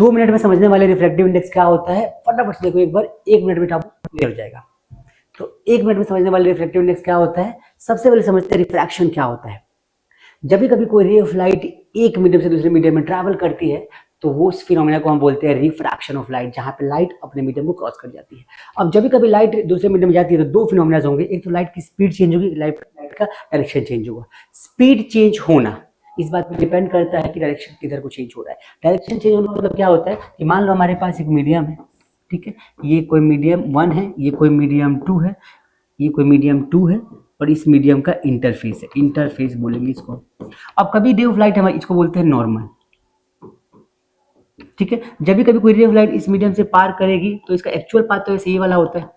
2 minute में समझने वाले रिफ्रैक्टिव इंडेक्स क्या होता है फटाफट से देखो एक बार, 1 मिनट में आपको क्लियर हो जाएगा। तो 1 मिनट में समझने वाले रिफ्रैक्टिव इंडेक्स क्या होता है, सबसे पहले समझते हैं रिफ्रैक्शन क्या होता है। जब भी कभी कोई रे ऑफ लाइट एक मीडियम से दूसरे मीडियम में ट्रैवल करती है तो वो उस फिनोमेना को हम बोलते हैं रिफ्रैक्शन ऑफ लाइट, जहां पे लाइट अपने मीडियम को क्रॉस कर जाती है। अब जब भी कभी लाइट दूसरे मीडियम में जाती है तो दो फिनोमेना होंगे, एक तो लाइट की स्पीड चेंज होगी, लाइट का डायरेक्शन चेंज होगा। स्पीड चेंज होना इस बात पर डिपेंड करता है कि डायरेक्शन किधर को चेंज हो रहा है। डायरेक्शन चेंज होने का मतलब क्या होता है कि मान लो हमारे पास एक मीडियम है, ठीक है, ये कोई मीडियम 1 है, ये कोई मीडियम 2 है, ये कोई मीडियम 2 है और इस मीडियम का इंटरफेस है, इंटरफेस बोलेंगे इसको। अब कभी रे ऑफ लाइट हम इसको बोलते हैं नॉर्मल, ठीक है। जब भी कभी कोई रे ऑफ लाइट इस मीडियम से पार करेगी तो इसका एक्चुअल पाथ तो ऐसे ये वाला होता है,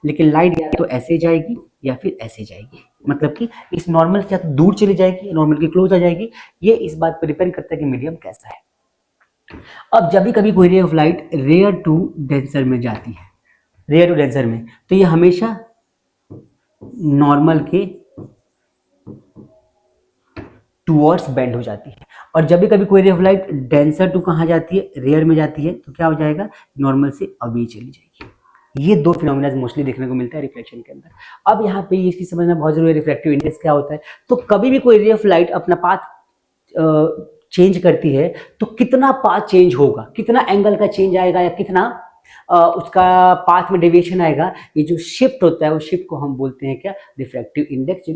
लेकिन लाइट या तो ऐसे जाएगी या फिर ऐसे जाएगी, मतलब कि इस नॉर्मल से दूर चली जाएगी, नॉर्मल के क्लोज आ जाएगी। ये इस बात पर डिपेंड करता है कि मीडियम कैसा है। अब जब भी कभी कोई ray of light rarer to denser में जाती है, रेयर टू डेंसर में, तो ये हमेशा नॉर्मल के टूवर्ड्स बेंड हो जाती है। और जब भी कभी कोई ray of light denser to कहाँ जाती है, रेयर में जाती है, तो क्या हो जाएगा, नॉर्मल से अवे चली जाएगी। ये दो फिनोमेना मोस्टली देखने को मिलता है रिफ्लेक्शन के अंदर। अब यहाँ पे ये चीज समझना बहुत जरूरी है, रिफ्रैक्टिव इंडेक्स क्या होता है। तो कभी भी कोई रे ऑफ लाइट अपना पाथ चेंज करती है तो कितना पाथ चेंज होगा, कितना एंगल का चेंज आएगा या कितना उसका पाथ में डेविएशन आएगा, ये जो शिफ्ट होता है, वो शिफ्ट को हम बोलते हैं क्या, रिफ्रैक्टिव इंडेक्स।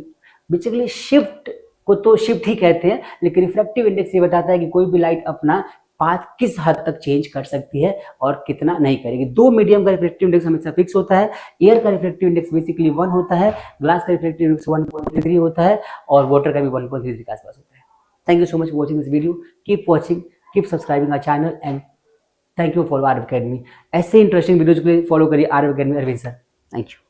बेसिकली शिफ्ट को तो शिफ्ट ही कहते हैं, लेकिन रिफ्रैक्टिव इंडेक्स ये बताता है कि कोई भी लाइट अपना पाथ किस हद तक चेंज कर सकती है और कितना नहीं करेगी। दो मीडियम का रिफ्रैक्टिव इंडेक्स हमेशा फिक्स होता है। एयर का रिफ्रैक्टिव इंडेक्स बेसिकली 1 होता है, ग्लास का रिफ्रैक्टिव इंडेक्स 1.33 होता है और वाटर का भी 1.33 के आसपास होता है। Thank you so much for watching this video. Keep watching, keep subscribing our channel and thank you for Arv Academy. ऐसे इंटरेस्टिंग वीडियोज के लिए फॉलो करिए Arav Academy Arvind sir. Thank you.